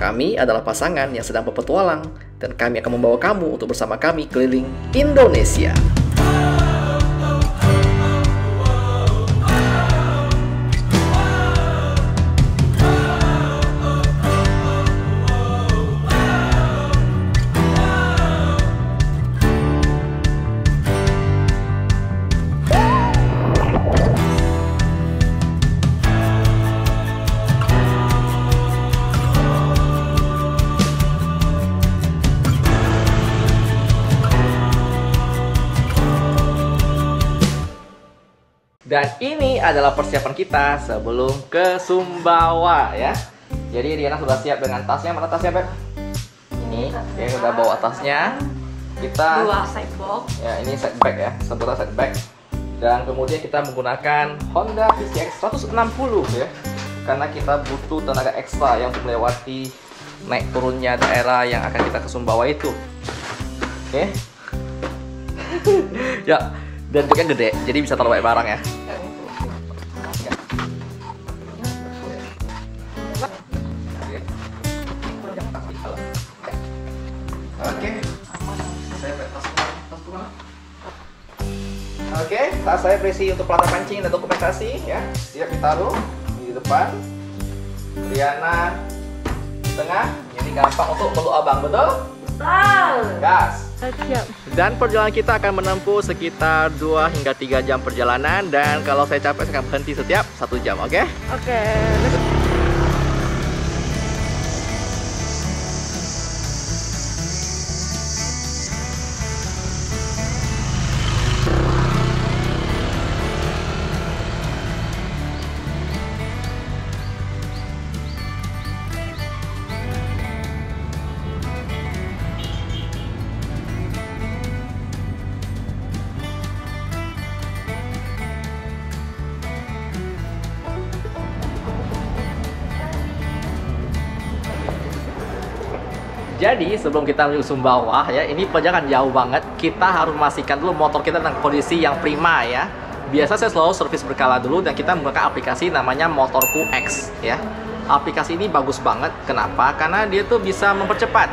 Kami adalah pasangan yang sedang berpetualang, dan kami akan membawa kamu untuk bersama kami keliling Indonesia. Dan ini adalah persiapan kita sebelum ke Sumbawa ya. Jadi Riana sudah siap dengan tasnya. Mana tasnya, Beb? Ini, ya udah bawa tasnya. Kita dua side box. Ya, ini side bag ya, sebutan side bag. Dan kemudian kita menggunakan Honda PCX 160 ya. Karena kita butuh tenaga ekstra yang untuk melewati naik turunnya daerah yang akan kita ke Sumbawa itu. Oke. Ya, dan bagnya gede, jadi bisa taruh banyak barang ya. Oke, tas saya berisi untuk pelata pancing dan dokumentasi ya. Siap ditaruh di depan. Riana di tengah. Jadi gampang untuk meluk abang, betul? Betul. Gas. Siap. Dan perjalanan kita akan menempuh sekitar 2 hingga 3 jam perjalanan. Dan kalau saya capek, saya akan berhenti setiap 1 jam, oke? Oke. Jadi sebelum kita menuju Sumbawa ya, ini perjalanan jauh banget. Kita harus memastikan dulu motor kita dalam kondisi yang prima ya. Biasa saya selalu servis berkala dulu dan kita menggunakan aplikasi namanya Motorku X ya. Aplikasi ini bagus banget. Kenapa? Karena dia tuh bisa mempercepat.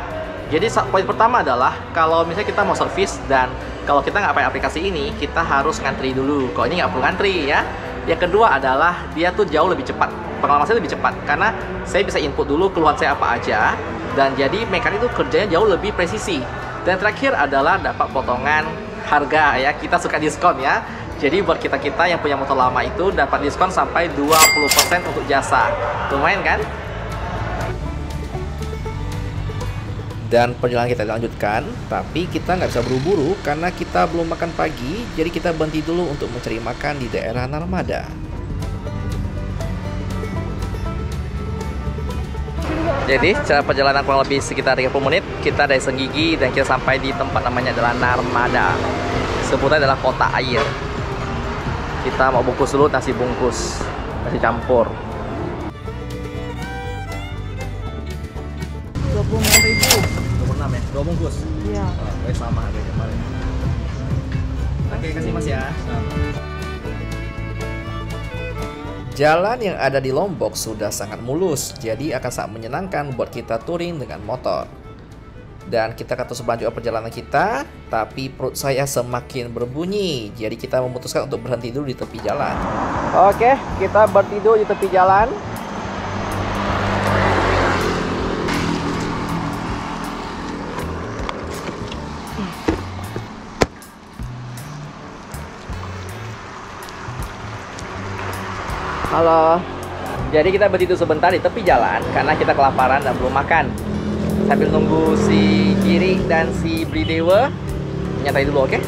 Jadi poin pertama adalah kalau misalnya kita mau servis dan kalau kita nggak pakai aplikasi ini, kita harus ngantri dulu. Kalau ini nggak perlu ngantri ya. Yang kedua adalah dia tuh jauh lebih cepat. Pengalaman saya lebih cepat karena saya bisa input dulu keluhan saya apa aja. Dan jadi mekanik itu kerjanya jauh lebih presisi. Dan terakhir adalah dapat potongan harga ya. Kita suka diskon ya. Jadi buat kita-kita yang punya motor lama itu dapat diskon sampai 20% untuk jasa. Lumayan kan? Dan perjalanan kita lanjutkan, tapi kita nggak bisa buru-buru karena kita belum makan pagi. Jadi kita berhenti dulu untuk mencari makan di daerah Narmada. Jadi cara perjalanan kurang lebih sekitar 30 menit. Kita dari Senggigi dan kita sampai di tempat namanya adalah Narmada. Sebutnya adalah kota air. Kita mau bungkus dulu nasi bungkus, nasi campur. 26.000. 26 ya, 2 bungkus. Iya. Oh, sama kayak kemarin. Oke, kasih Mas ya. Jalan yang ada di Lombok sudah sangat mulus, jadi akan sangat menyenangkan buat kita touring dengan motor. Dan kita akan terus melanjutkan perjalanan kita, tapi perut saya semakin berbunyi, jadi kita memutuskan untuk berhenti dulu di tepi jalan. Oke, kita berhenti dulu di tepi jalan. Halo. Jadi kita berhenti sebentar di tepi jalan karena kita kelaparan dan belum makan. Sambil nunggu si Giri dan si Bridewa nyantai dulu, oke?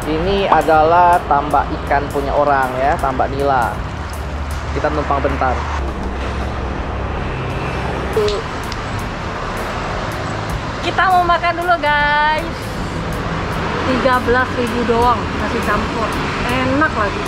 Ini adalah tambak ikan punya orang ya, tambak nila. Kita numpang bentar. Kita mau makan dulu guys. 13.000 doang nasi campur. Enak lagi.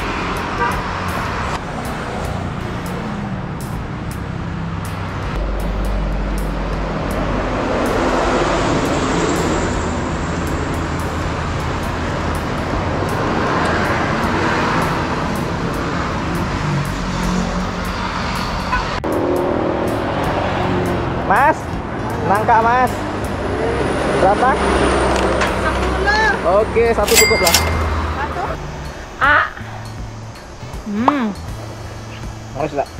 Semangka, Mas. Berapa? 10. Oke, satu cukup lah. Satu. Harus enggak?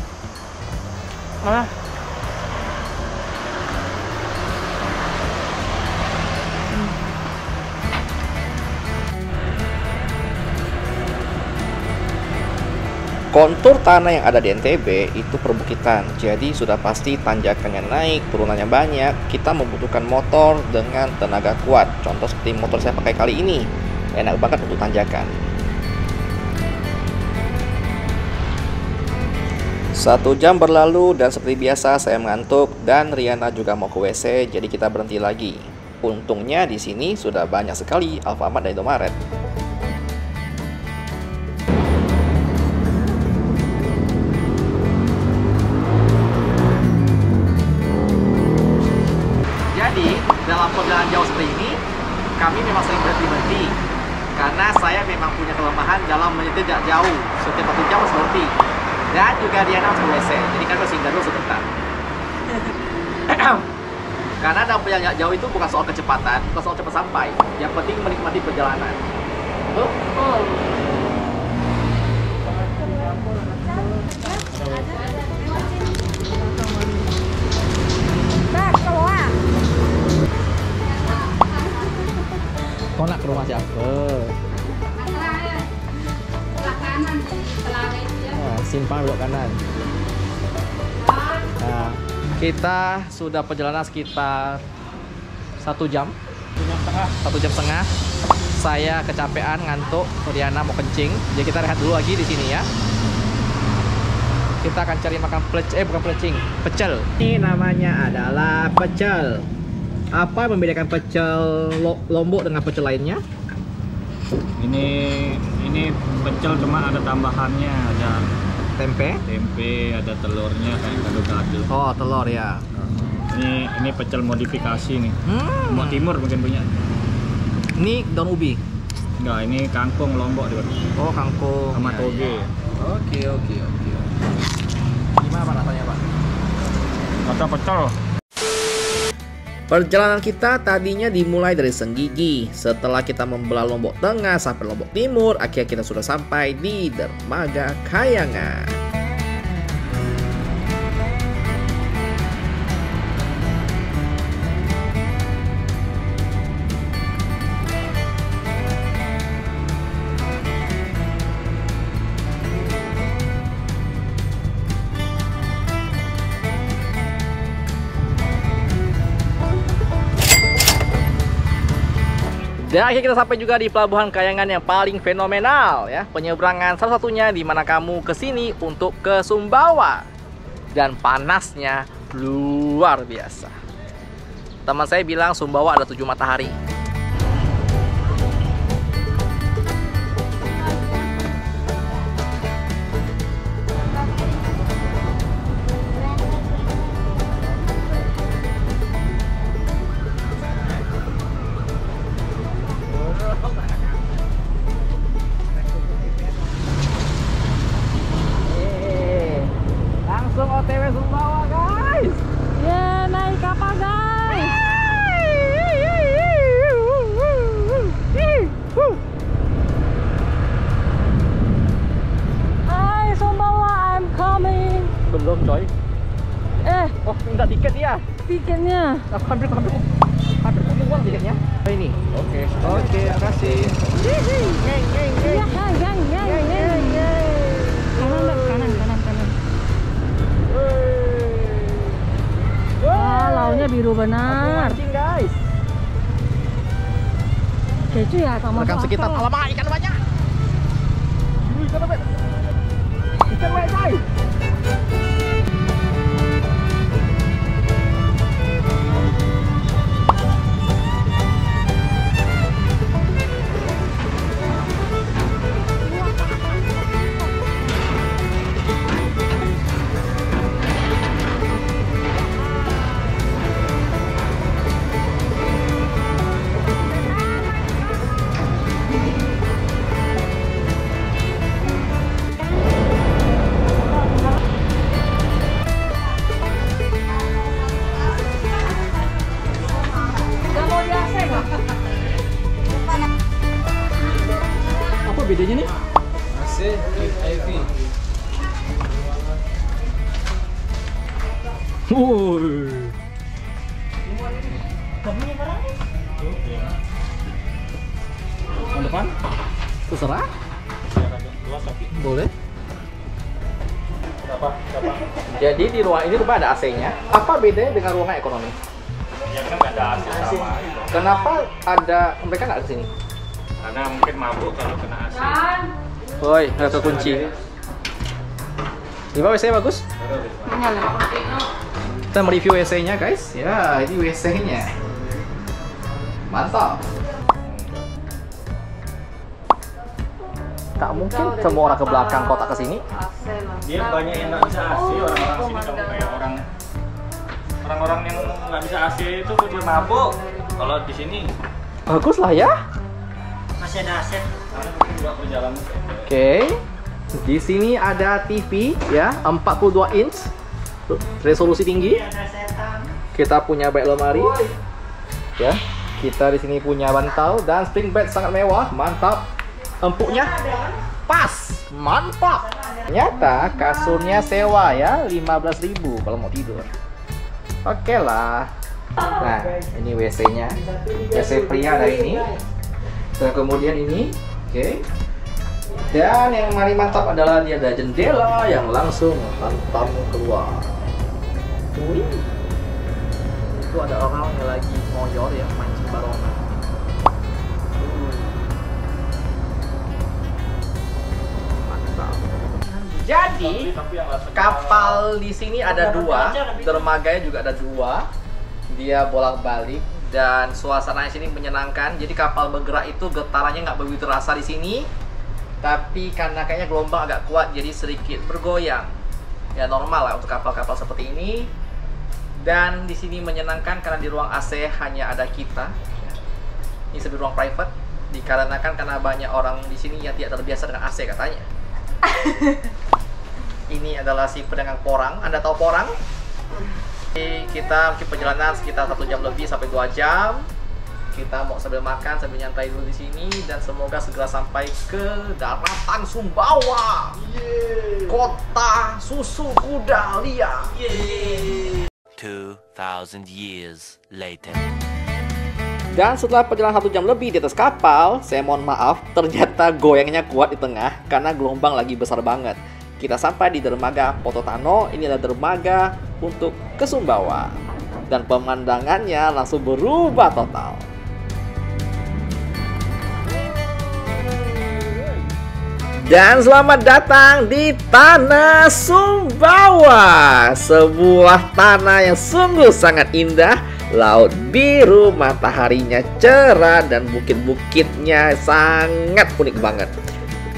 Kontur tanah yang ada di NTB itu perbukitan, jadi sudah pasti tanjakannya naik, turunannya banyak. Kita membutuhkan motor dengan tenaga kuat. Contoh seperti motor saya pakai kali ini, enak banget untuk tanjakan. 1 jam berlalu dan seperti biasa saya mengantuk dan Riana juga mau ke WC, jadi kita berhenti lagi. Untungnya di sini sudah banyak sekali Alfamart dan Indomaret. Jadi, dalam perjalanan jauh seperti ini, kami memang sering berhenti-berhenti. Karena saya memang punya kelemahan dalam menyetir jarak jauh. Setiap 1 jam harus berhenti. Dan juga Diana harus ke WC. Jadi kami harus singgah dulu sebentar. Karena dalam perjalanan jauh itu bukan soal kecepatan, bukan soal cepat sampai. Yang penting menikmati perjalanan. Betul? Kau nak ke rumah siapa? Sebelah kanan, sebelah itu ya. Nah, simpang belok kanan. Nah, kita sudah perjalanan sekitar 1 jam. 1 jam setengah. Saya kecapean, ngantuk. Riana mau kencing. Jadi kita rehat dulu lagi di sini ya. Kita akan cari makan pecel. Ini namanya adalah pecel. Apa yang membedakan pecel Lombok dengan pecel lainnya? Ini pecel cuma ada tambahannya, ada Tempe? ada telurnya kayak gado-gado. Oh, telur ya. Ini pecel modifikasi nih. Lombok Timur mungkin punya. Ini daun ubi. Enggak, ini kangkung Lombok dia. Oh, kangkung. Sama Ya, toge. ya. Oke. Gimana Pak rasanya, Pak? Kata pecel. Perjalanan kita tadinya dimulai dari Senggigi. Setelah kita membelah Lombok Tengah sampai Lombok Timur, akhirnya kita sudah sampai di Dermaga Kayangan. Dan akhirnya kita sampai juga di Pelabuhan Kayangan yang paling fenomenal ya. Penyeberangan salah satunya di mana kamu kesini untuk ke Sumbawa. Dan panasnya luar biasa. Teman saya bilang Sumbawa ada 7 matahari. Langsung OTW Sumbawa guys. Ya, naik kapal guys. Hai Sumbawa, I'm coming. Belum coy. Oh minta tiket dia. Tiketnya. Aku hampir uang tiketnya. Ini. Oke, terima kasih. Iya, gang. Kanan. Wah, lautnya biru benar. Mancing guys. Keju ya sama Rekam sekitar. Alamak, ikan banyak. Ikan apa? Ikan banyak guys. Tahun depan? Terserah. Luas tapi. Boleh. Berapa? Jadi di ruang ini rupanya ada AC-nya. Apa bedanya dengan ruangan ekonomi? Ya kan nggak ada AC sama. Kenapa ada mereka nggak ke sini? Karena mungkin mabuk kalau kena AC. Woi, nggak kekunci. Gimana WC bagus? Kita mereview WC-nya guys. Ya, ini WC-nya. Mantap. Tak mungkin semua orang ke belakang kotak ke sini. Dia banyak yang nggak bisa AC, orang-orang sini kalau kayak orang-orang yang nggak bisa AC itu dia mabuk. Kalau di sini Bagus lah ya. Masih ada aset. mungkin juga perjalanan. Oke. Di sini ada TV ya, 42 inch. Resolusi tinggi. Kita punya bak lemari. Ya. Kita di sini punya bantal dan spring bed sangat mewah, mantap. Empuknya pas, mantap. Ternyata kasurnya sewa ya, 15.000 kalau mau tidur. Oke lah. Nah, ini WC-nya. WC pria ada ini. Dan kemudian ini, oke. Dan yang paling mantap adalah dia ada jendela yang langsung hantam keluar. Wih. Itu ada orang yang lagi ngoyor ya, mancing barongan. Mantap. Jadi kapal di sini ada dua, dermaganya juga ada dua. Dia bolak-balik dan suasana di sini menyenangkan. Jadi kapal bergerak itu getarannya nggak begitu terasa di sini, tapi karena kayaknya gelombang agak kuat, jadi sedikit bergoyang. Ya normal lah untuk kapal-kapal seperti ini. Dan di sini menyenangkan karena di ruang AC hanya ada kita. Ini sebagai ruang private, dikarenakan karena banyak orang di sini yang tidak terbiasa dengan AC katanya. Ini adalah si pedagang porang. Anda tahu porang? Kita mungkin perjalanan sekitar 1 jam lebih sampai 2 jam. Kita mau sambil makan, sambil nyantai dulu di sini, dan semoga segera sampai ke daratan Sumbawa. Kota susu kuda liar. 2,000 years later. Dan setelah perjalanan 1 jam lebih di atas kapal, saya mohon maaf, ternyata goyangnya kuat di tengah karena gelombang lagi besar banget. Kita sampai di dermaga Pototano. Ini adalah dermaga untuk ke Sumbawa. Dan pemandangannya langsung berubah total. Dan selamat datang di Tanah Sumbawa. Sebuah tanah yang sungguh sangat indah. Laut biru, mataharinya cerah, dan bukit-bukitnya sangat unik banget.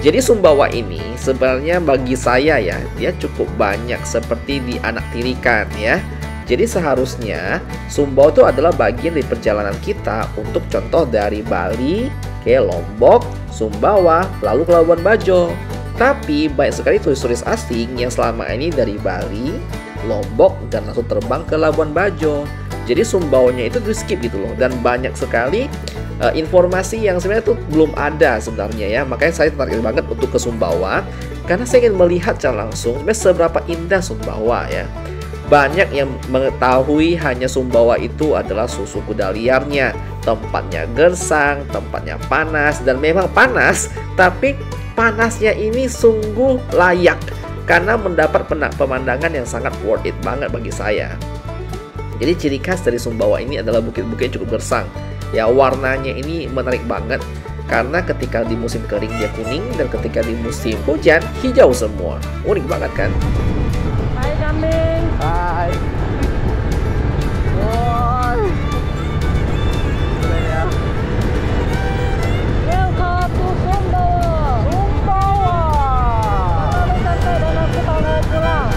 Jadi Sumbawa ini sebenarnya bagi saya ya, dia cukup banyak seperti dianaktirikan ya. Jadi seharusnya Sumbawa itu adalah bagian dari perjalanan kita untuk contoh dari Bali ke Lombok, Sumbawa, lalu ke Labuan Bajo. Tapi banyak sekali turis-turis asing yang selama ini dari Bali, Lombok, dan langsung terbang ke Labuan Bajo. Jadi Sumbawanya itu di skip gitu loh. Dan banyak sekali informasi yang sebenarnya tuh belum ada sebenarnya ya. Makanya saya tertarik banget untuk ke Sumbawa, karena saya ingin melihat secara langsung sebenarnya seberapa indah Sumbawa ya. Banyak yang mengetahui hanya Sumbawa itu adalah susu kuda liarnya, tempatnya gersang, tempatnya panas, dan memang panas, tapi panasnya ini sungguh layak karena mendapat pemandangan yang sangat worth it banget bagi saya. Jadi ciri khas dari Sumbawa ini adalah bukit-bukit yang cukup gersang. Ya, warnanya ini menarik banget karena ketika di musim kering dia kuning, dan ketika di musim hujan hijau semua. Unik banget kan? Hai kambing. Hai. Welcome to Sumbawa. Sumbawa. Selamat santai dan aku mau pulang.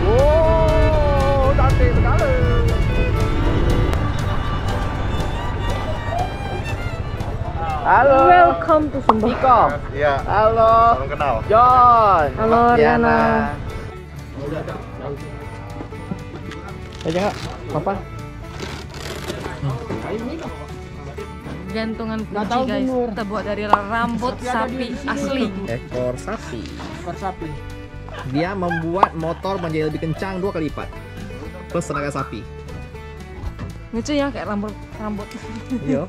Wow, cantik sekali. Halo. Welcome to Sumbawa. Niko. Iya, Halo. salam kenal. John. Halo, Diana. Riana. Aja nggak? Apa? gantungan kunci guys. Kita buat dari rambut sapi asli. Ekor sapi. Dia membuat motor menjadi lebih kencang 2 kali lipat. Plus tenaga sapi. Lucu ya kayak rambut. Iya.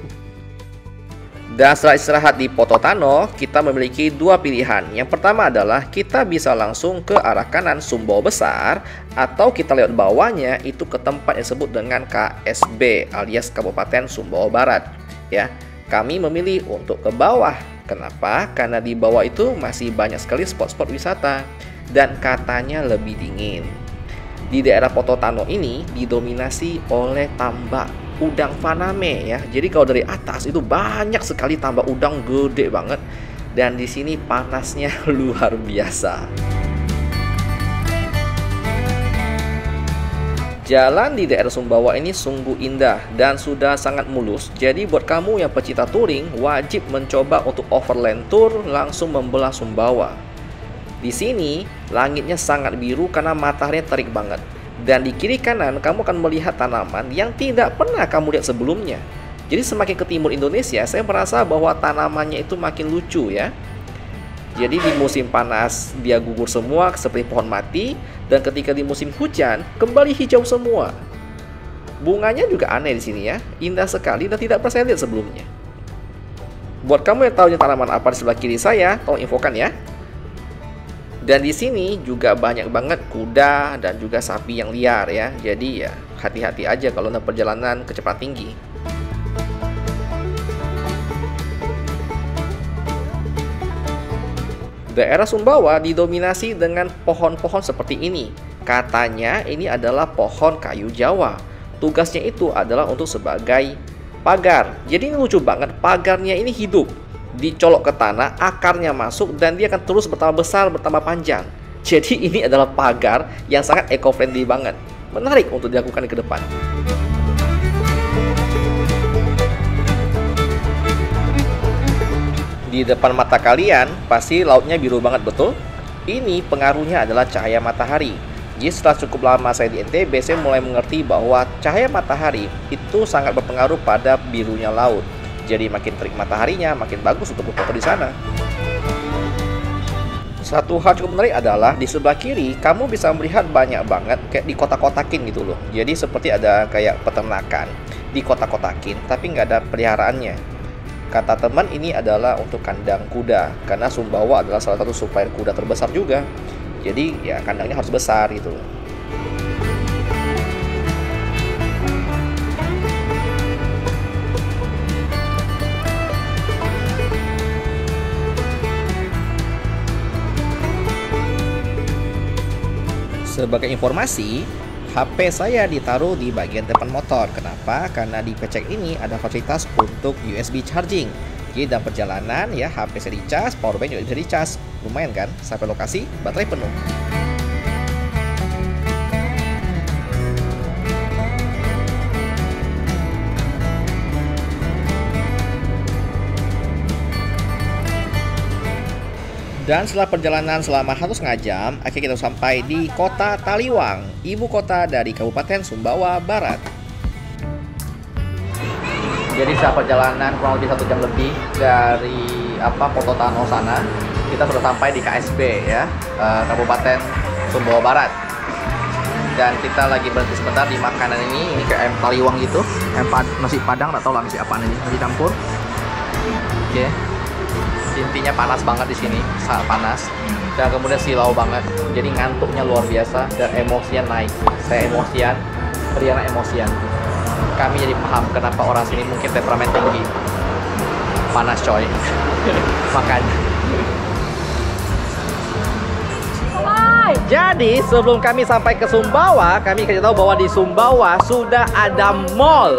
Dan setelah istirahat di Pototano, kita memiliki 2 pilihan. Yang pertama adalah kita bisa langsung ke arah kanan Sumbawa Besar, atau kita lewat bawahnya itu ke tempat yang disebut dengan KSB alias Kabupaten Sumbawa Barat. Ya, kami memilih untuk ke bawah. Kenapa? Karena di bawah itu masih banyak sekali spot-spot wisata dan katanya lebih dingin. Di daerah Pototano ini didominasi oleh tambak udang faname ya. Jadi kalau dari atas itu banyak sekali tambak udang gede banget, dan di sini panasnya luar biasa. Jalan di daerah Sumbawa ini sungguh indah dan sudah sangat mulus. Jadi buat kamu yang pecinta touring wajib mencoba untuk overland tour langsung membelah Sumbawa. Di sini langitnya sangat biru karena matahari terik banget. Dan di kiri kanan kamu akan melihat tanaman yang tidak pernah kamu lihat sebelumnya. Jadi semakin ke timur Indonesia, saya merasa bahwa tanamannya itu makin lucu ya. Jadi di musim panas dia gugur semua seperti pohon mati, dan ketika di musim hujan kembali hijau semua. Bunganya juga aneh di sini ya, indah sekali dan tidak pernah saya lihat sebelumnya. Buat kamu yang tahu tanaman apa di sebelah kiri saya, tolong infokan ya. Dan di sini juga banyak banget kuda dan juga sapi yang liar ya. Jadi ya hati-hati aja kalau dalam perjalanan kecepatan tinggi. Daerah Sumbawa didominasi dengan pohon-pohon seperti ini. Katanya ini adalah pohon kayu Jawa. Tugasnya itu adalah untuk sebagai pagar. Jadi ini lucu banget, pagarnya ini hidup. Dicolok ke tanah, akarnya masuk, dan dia akan terus bertambah besar, bertambah panjang. Jadi ini adalah pagar yang sangat eco-friendly banget. Menarik untuk dilakukan ke depan. Di depan mata kalian, pasti lautnya biru banget, betul? Ini pengaruhnya adalah cahaya matahari. Jadi setelah cukup lama saya di NTB, saya mulai mengerti bahwa cahaya matahari itu sangat berpengaruh pada birunya laut. Jadi makin terik mataharinya, makin bagus untuk berfoto di sana. Satu hal cukup menarik adalah di sebelah kiri kamu bisa melihat banyak banget kayak di kotak-kotakin gitu loh. Jadi seperti ada kayak peternakan di kotak-kotakin, tapi nggak ada peliharaannya. Kata teman ini adalah untuk kandang kuda, karena Sumbawa adalah salah satu supplier kuda terbesar juga. Jadi ya kandangnya harus besar gitu loh. Sebagai informasi, HP saya ditaruh di bagian depan motor. Kenapa? Karena di Pecek ini ada fasilitas untuk USB charging. Jadi dalam perjalanan ya HP saya dicas, powerbank juga bisa dicas. Lumayan kan? Sampai lokasi baterai penuh. Dan setelah perjalanan selama 1,5 jam, akhirnya kita sampai di kota Taliwang, ibu kota dari Kabupaten Sumbawa Barat. Jadi saat perjalanan kurang lebih 1 jam lebih dari Pototano sana, kita sudah sampai di KSB ya, Kabupaten Sumbawa Barat. Dan kita lagi berhenti sebentar di makanan ini kayak ayam Taliwang gitu, nasi padang, nggak tahu lah nasi apaan ini, nasi campur. Oke. Intinya panas banget di sini, sangat panas, dan kemudian silau banget, jadi ngantuknya luar biasa dan emosian naik. Saya emosian, Riana emosian. Kami jadi paham kenapa orang sini mungkin temperamen tinggi, panas coy. Makanya. Jadi sebelum kami sampai ke Sumbawa, kami kasih tahu bahwa di Sumbawa sudah ada mall.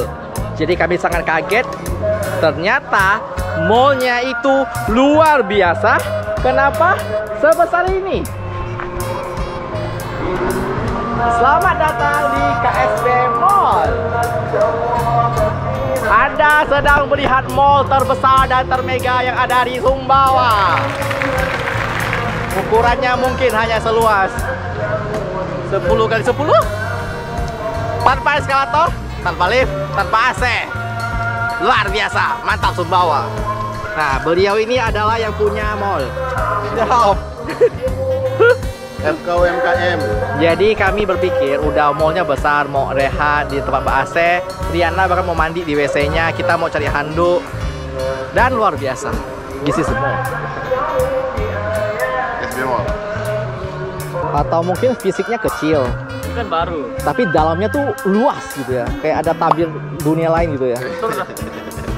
Jadi kami sangat kaget. Ternyata mallnya itu luar biasa. Kenapa? Sebesar ini. Selamat datang di KSB Mall. Anda sedang melihat mall terbesar dan termega yang ada di Sumbawa. Ukurannya mungkin hanya seluas 10x10, tanpa eskalator, tanpa lift, tanpa AC. Luar biasa, mantap Sumbawa. Nah, beliau ini adalah yang punya mall. Siap. FKUMKM. Jadi kami berpikir udah mallnya besar, mau rehat di tempat ber-AC. Riana bahkan mau mandi di WC-nya, kita mau cari handuk. Dan luar biasa, gizi semua. SB Mall. Atau mungkin fisiknya kecil, Ini kan baru. tapi dalamnya tuh luas gitu ya. Kayak ada tabir dunia lain gitu ya. Itu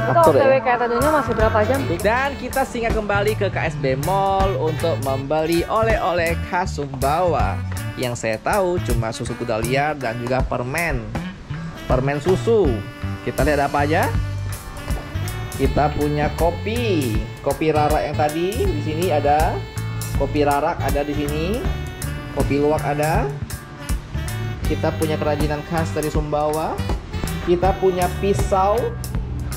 Atur ya. OTW kereta dunia masih berapa jam? Dan kita singgah kembali ke KSB Mall untuk membeli oleh-oleh khas Sumbawa. Yang saya tahu cuma susu kuda liar dan juga permen. Permen susu. Kita lihat apa aja? Kita punya kopi. Kopi rarak yang tadi di sini ada. Kopi rarak ada di sini. Kopi luwak ada. Kita punya kerajinan khas dari Sumbawa. Kita punya pisau.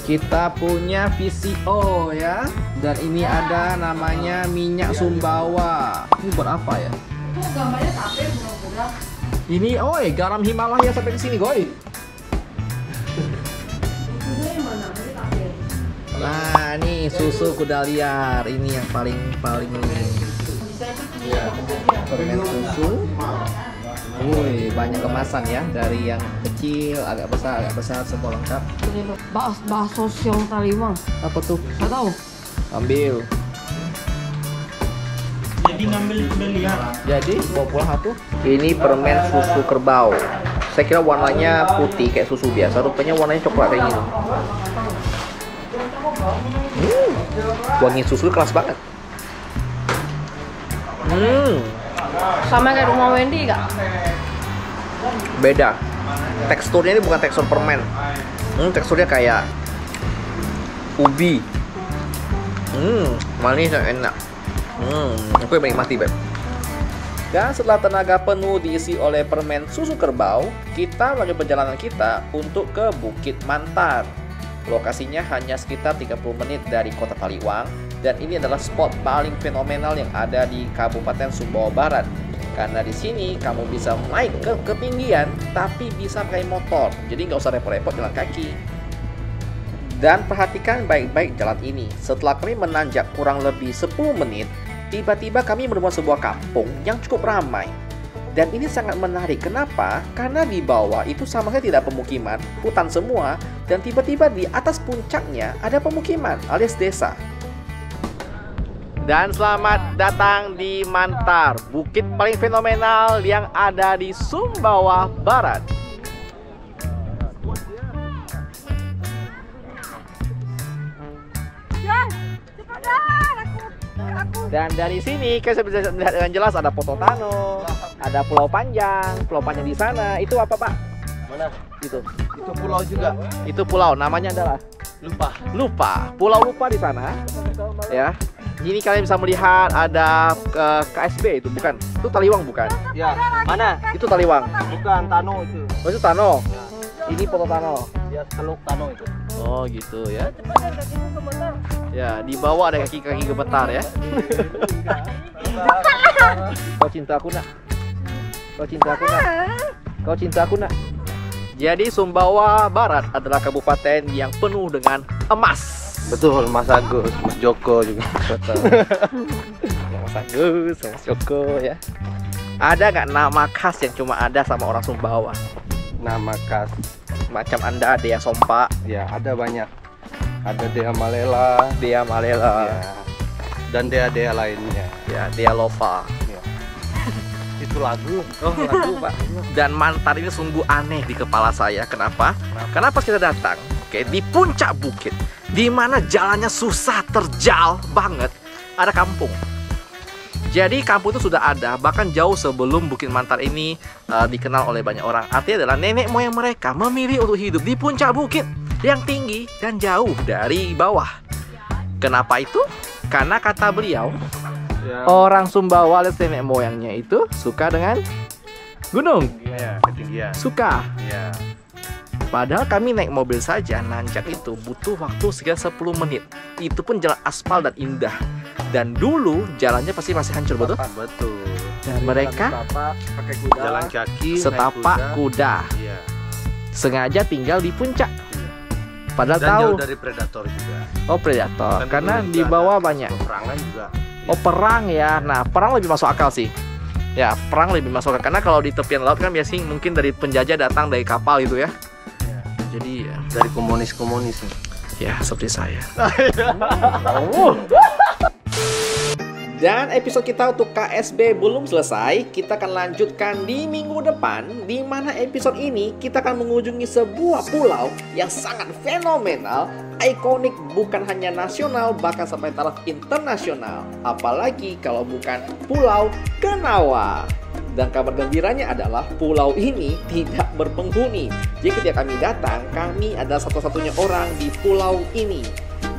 Kita punya VCO ya. Dan ini ada namanya minyak Sumbawa. Ini buat apa ya? Itu gambarnya tape budak-budak. Ini garam Himalaya sampai ke sini, Goy. Susunya yang mana? Ini tape. Nah, nih susu kuda liar. Ini yang paling Bisa itu permen susu. Wih, banyak kemasan ya, dari yang kecil, agak besar, semua lengkap. bakso siong talimang. Apa tuh? Nggak tahu. Ambil. Jadi ngambil lihat. Jadi bawa pulang satu. Ini permen susu kerbau. Saya kira warnanya putih kayak susu biasa, rupanya warnanya coklat kayak gini. Wangi susu keras banget. Sama kayak rumah Wendy nggak? Beda. Teksturnya ini bukan tekstur permen. Teksturnya kayak ubi. Manis dan enak. Aku yang menikmati, Beb. Dan setelah tenaga penuh diisi oleh permen susu kerbau, kita lanjut perjalanan kita untuk ke Bukit Mantar. Lokasinya hanya sekitar 30 menit dari kota Taliwang, dan ini adalah spot paling fenomenal yang ada di Kabupaten Sumbawa Barat. Karena di sini kamu bisa naik ke ketinggian, tapi bisa pakai motor, jadi nggak usah repot-repot jalan kaki. Dan perhatikan baik-baik jalan ini. Setelah kami menanjak kurang lebih 10 menit, tiba-tiba kami menemukan sebuah kampung yang cukup ramai. Dan ini sangat menarik. Kenapa? Karena di bawah itu sama sekali tidak pemukiman, hutan semua. Dan tiba-tiba di atas puncaknya ada pemukiman alias desa. Dan selamat datang di Mantar, bukit paling fenomenal yang ada di Sumbawa Barat. Dan dari sini kita bisa melihat dengan jelas ada Pototano, ada Pulau Panjang di sana. Itu apa, Pak? Mana? Itu pulau juga. Itu pulau, namanya adalah Lupa. Pulau Lupa di sana. Ya. Ini kalian bisa melihat ada KSB itu, bukan? Itu Taliwang bukan? Ya. Mana? Itu Taliwang. Bukan Tano itu. Oh, itu Tano. Ini Pototano. Ya, Teluk Tano itu. Oh, gitu ya. Ya, di bawah ada kaki-kaki gemetar ya. Kau cinta aku nak. Kau cinta aku nak. Kau cinta aku nak. Jadi Sumbawa Barat adalah kabupaten yang penuh dengan emas. Betul, Mas Agus, Mas Joko juga. Betul. Mas Agus, Mas Joko ya. Ada nggak nama khas yang cuma ada sama orang Sumbawa? Nama khas. Macam Anda Dea Sompa, Ya, ada banyak. Ada Dea Malela, Dea Malela, ya. Dan Dea-Dea lainnya. ya Dea Lova. Ya. Itu lagu. Oh, lagu, Pak. Dan Mantar ini sungguh aneh di kepala saya. Kenapa? Karena pas kita datang, di puncak bukit, di mana jalannya susah terjal banget, ada kampung. Jadi kampung itu sudah ada, bahkan jauh sebelum Bukit Mantar ini dikenal oleh banyak orang. Artinya adalah nenek moyang mereka memilih untuk hidup di puncak bukit yang tinggi dan jauh dari bawah. Kenapa itu? Karena kata beliau, Ya. orang Sumbawa alias nenek moyangnya itu suka dengan gunung. Ya, ketinggian. Suka. Ya. Padahal kami naik mobil saja nanjak itu butuh waktu sekitar 10 menit. Itu pun jalan aspal dan indah. Dan dulu jalannya pasti masih hancur, betul? Betul. Dan mereka pakai kuda, jalan kaki, setapak naik kuda. Iya. Sengaja tinggal di puncak. Padahal Dan tahu. jauh dari predator juga. Oh, predator. Kan Karena dulu di juga bawah ada banyak. peperangan juga. Oh, perang ya. Nah, perang lebih masuk akal sih. Ya, perang lebih masuk akal. Karena kalau di tepian laut kan biasanya mungkin dari penjajah datang dari kapal gitu ya. Jadi ya, Dari komunis-komunis. ya seperti saya. Dan episode kita untuk KSB belum selesai. Kita akan lanjutkan di minggu depan, di mana episode ini kita akan mengunjungi sebuah pulau yang sangat fenomenal, ikonik bukan hanya nasional, bahkan sampai taraf internasional. Apalagi kalau bukan Pulau Kenawa. Dan kabar gembiranya adalah pulau ini tidak berpenghuni. Jadi ketika kami datang, kami adalah satu-satunya orang di pulau ini.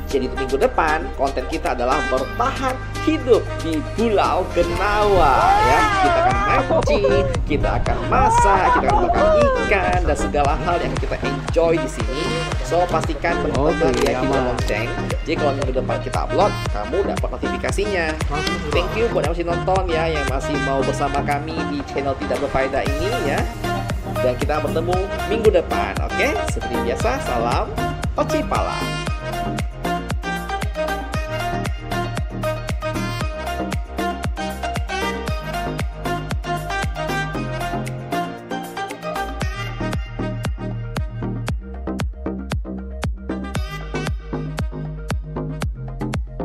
Jadi minggu depan konten kita adalah bertahan hidup di Pulau Kenawa ya. Kita akan mancing, kita akan masak, kita akan makan ikan dan segala hal yang kita enjoy di sini. So pastikan bertonton ya Kido Lonceng. Jadi kalau minggu depan kita upload, kamu dapat notifikasinya. Thank you buat yang masih nonton ya, yang masih mau bersama kami di channel Tidak Berfaedah ini ya. Dan kita bertemu minggu depan, oke? Seperti biasa, salam Oci Pala.